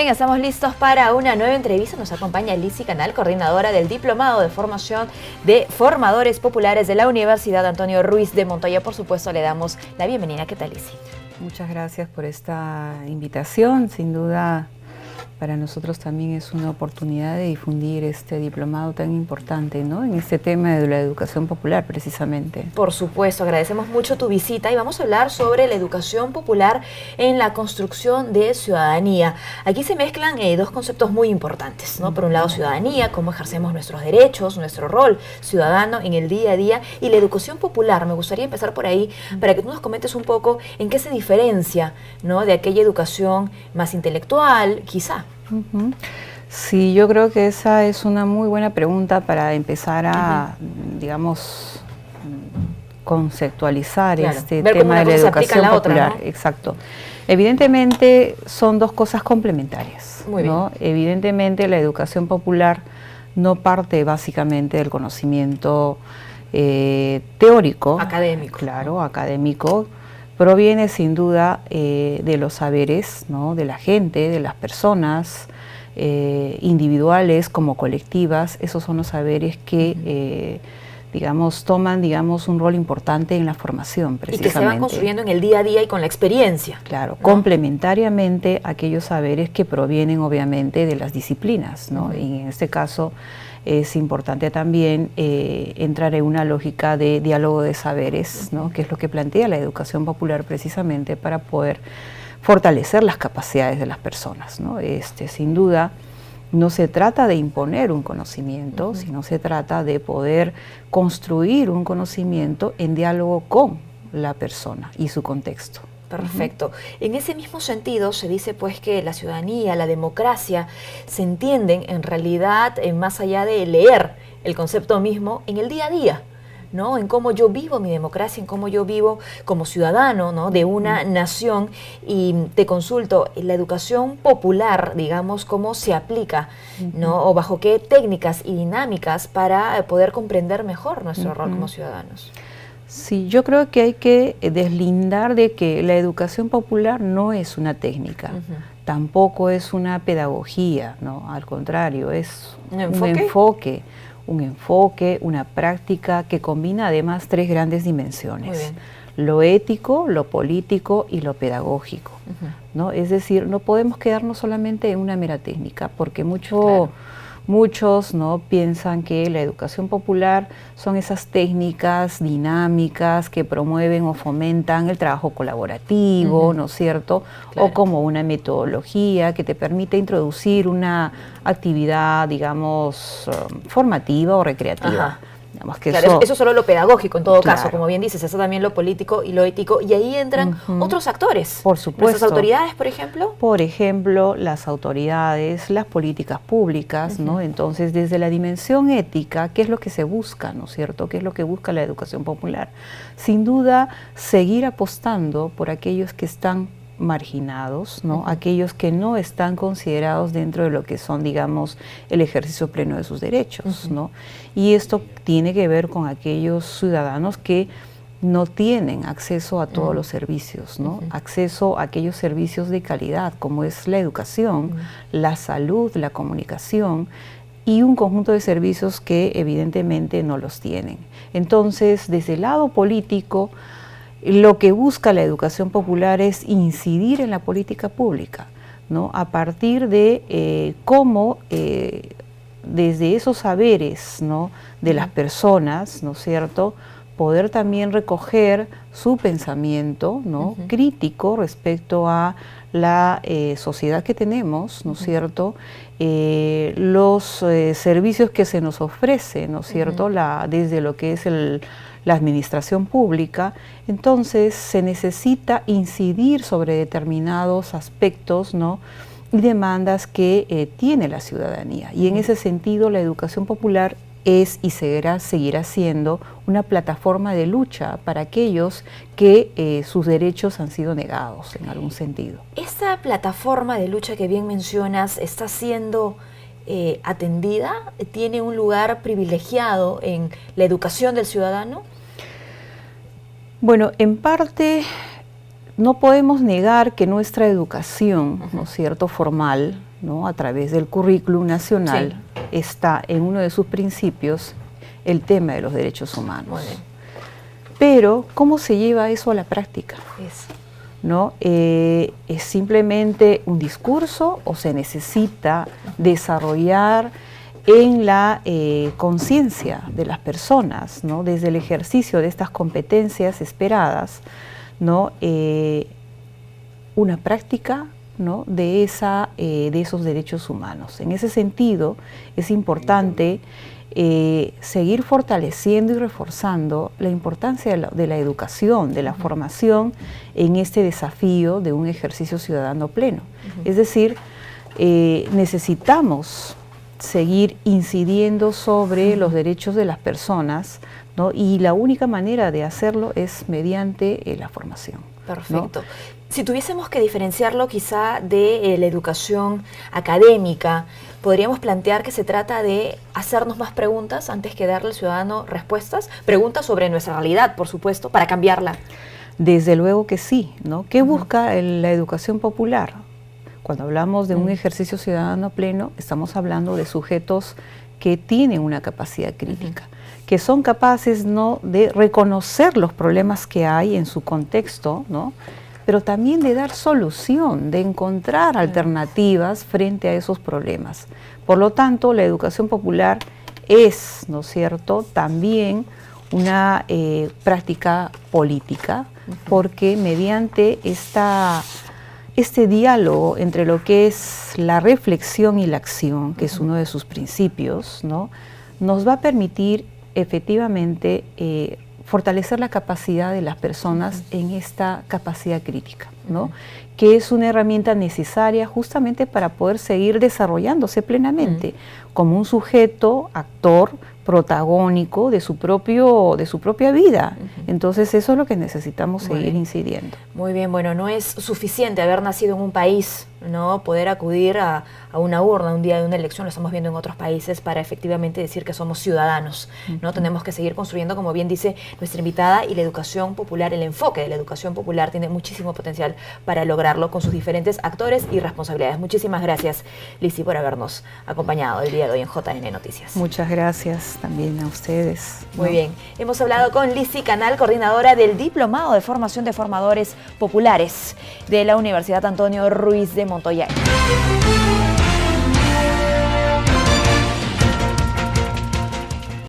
Bien, estamos listos para una nueva entrevista. Nos acompaña Lizzy Canal, coordinadora del Diplomado de Formación de Formadores Populares de la Universidad Antonio Ruiz de Montoya. Por supuesto, le damos la bienvenida. ¿Qué tal, Lizzy? Muchas gracias por esta invitación. Sin duda, para nosotros también es una oportunidad de difundir este diplomado tan importante, ¿no?, en este tema de la educación popular, precisamente. Por supuesto, agradecemos mucho tu visita y vamos a hablar sobre la educación popular en la construcción de ciudadanía. Aquí se mezclan dos conceptos muy importantes, ¿no? Por un lado, ciudadanía, cómo ejercemos nuestros derechos, nuestro rol ciudadano en el día a día, y la educación popular. Me gustaría empezar por ahí para que tú nos comentes un poco en qué se diferencia, ¿no?, de aquella educación más intelectual, quizá. Sí, yo creo que esa es una muy buena pregunta para empezar a, digamos, conceptualizar este tema de la educación popular. ¿No? Exacto. Evidentemente son dos cosas complementarias, ¿no? Evidentemente la educación popular no parte básicamente del conocimiento teórico, académico. Claro, académico. Proviene sin duda de los saberes, ¿no?, de la gente, de las personas, individuales como colectivas. Esos son los saberes que, digamos, toman, digamos, un rol importante en la formación, precisamente. Y que se van construyendo en el día a día y con la experiencia. Claro, ¿no?, complementariamente a aquellos saberes que provienen, obviamente, de las disciplinas, ¿no? Y en este caso es importante también entrar en una lógica de diálogo de saberes, ¿no?, que es lo que plantea la educación popular precisamente para poder fortalecer las capacidades de las personas, ¿no? Sin duda, no se trata de imponer un conocimiento, sino se trata de poder construir un conocimiento en diálogo con la persona y su contexto. Perfecto. En ese mismo sentido se dice pues que la ciudadanía, la democracia se entienden en realidad más allá de leer el concepto mismo en el día a día, ¿no? En cómo yo vivo mi democracia, en cómo yo vivo como ciudadano, ¿no?, de una nación. Y te consulto, la educación popular, digamos, ¿cómo se aplica, ¿no?, o bajo qué técnicas y dinámicas para poder comprender mejor nuestro rol como ciudadanos? Sí, yo creo que hay que deslindar de que la educación popular no es una técnica, tampoco es una pedagogía, ¿no? Al contrario, es un enfoque, una práctica que combina además tres grandes dimensiones: lo ético, lo político y lo pedagógico, ¿no? Es decir, no podemos quedarnos solamente en una mera técnica, porque muchos, ¿no?, piensan que la educación popular son esas técnicas dinámicas que promueven o fomentan el trabajo colaborativo, ¿no es cierto? Claro. O como una metodología que te permite introducir una actividad, digamos, formativa o recreativa. Digamos que claro, eso solo lo pedagógico en todo caso, como bien dices, eso también lo político y lo ético, y ahí entran otros actores. Por supuesto. ¿Nuestras autoridades, por ejemplo? Por ejemplo, las autoridades, las políticas públicas, ¿no? Entonces, desde la dimensión ética, ¿qué es lo que se busca, no es cierto? ¿Qué es lo que busca la educación popular? Sin duda, seguir apostando por aquellos que están marginados, ¿no? Aquellos que no están considerados dentro de lo que son, digamos, el ejercicio pleno de sus derechos, ¿no? Y esto tiene que ver con aquellos ciudadanos que no tienen acceso a todos los servicios, ¿no? Acceso a aquellos servicios de calidad, como es la educación, la salud, la comunicación, y un conjunto de servicios que evidentemente no los tienen. Entonces, desde el lado político, lo que busca la educación popular es incidir en la política pública, ¿no?, a partir de cómo desde esos saberes, ¿no?, de las personas, ¿no es cierto?, poder también recoger su pensamiento, ¿no?, crítico respecto a la sociedad que tenemos, ¿no es cierto?, los servicios que se nos ofrecen, ¿no es cierto?, desde lo que es la administración pública. Entonces se necesita incidir sobre determinados aspectos, ¿no?, y demandas que tiene la ciudadanía. Y en ese sentido la educación popular es y seguirá siendo una plataforma de lucha para aquellos que sus derechos han sido negados en algún sentido. ¿Esta plataforma de lucha que bien mencionas está siendo atendida? ¿Tiene un lugar privilegiado en la educación del ciudadano? Bueno, en parte no podemos negar que nuestra educación, ¿no es cierto?, formal, ¿no? A través del currículum nacional, está en uno de sus principios el tema de los derechos humanos. Muy bien. Pero, ¿cómo se lleva eso a la práctica? ¿No? ¿Es simplemente un discurso o se necesita desarrollar en la conciencia de las personas, ¿no? Desde el ejercicio de estas competencias esperadas, ¿no? Una práctica, ¿no? de esos derechos humanos? En ese sentido, es importante seguir fortaleciendo y reforzando la importancia de la educación, de la formación en este desafío de un ejercicio ciudadano pleno. Es decir, necesitamos seguir incidiendo sobre los derechos de las personas, ¿no? Y la única manera de hacerlo es mediante la formación. Perfecto. ¿No? Si tuviésemos que diferenciarlo quizá de la educación académica, podríamos plantear que se trata de hacernos más preguntas antes que darle al ciudadano respuestas, preguntas sobre nuestra realidad, por supuesto, para cambiarla. Desde luego que sí, ¿no? ¿Qué busca la educación popular? Cuando hablamos de un ejercicio ciudadano pleno, estamos hablando de sujetos que tienen una capacidad crítica, que son capaces, ¿no? de reconocer los problemas que hay en su contexto, ¿no? pero también de dar solución, de encontrar alternativas frente a esos problemas. Por lo tanto, la educación popular es, ¿no es cierto?, también una práctica política, porque mediante este diálogo entre lo que es la reflexión y la acción, que es uno de sus principios, ¿no?, nos va a permitir efectivamente fortalecer la capacidad de las personas en esta capacidad crítica, ¿no? que es una herramienta necesaria justamente para poder seguir desarrollándose plenamente como un sujeto, actor, protagónico de su propia vida. Entonces eso es lo que necesitamos seguir incidiendo. Muy bien, bueno, no es suficiente haber nacido en un país, ¿no? Poder acudir a una urna un día de una elección, lo estamos viendo en otros países, para efectivamente decir que somos ciudadanos, ¿no? Tenemos que seguir construyendo, como bien dice nuestra invitada, y la educación popular, el enfoque de la educación popular tiene muchísimo potencial para lograrlo con sus diferentes actores y responsabilidades. Muchísimas gracias, Lizzy, por habernos acompañado el día de hoy en JN Noticias. Muchas gracias también a ustedes. Muy bien, hemos hablado con Lizzy Canal, coordinadora del Diplomado de Formación de Formadores Populares de la Universidad Antonio Ruiz de Montoya.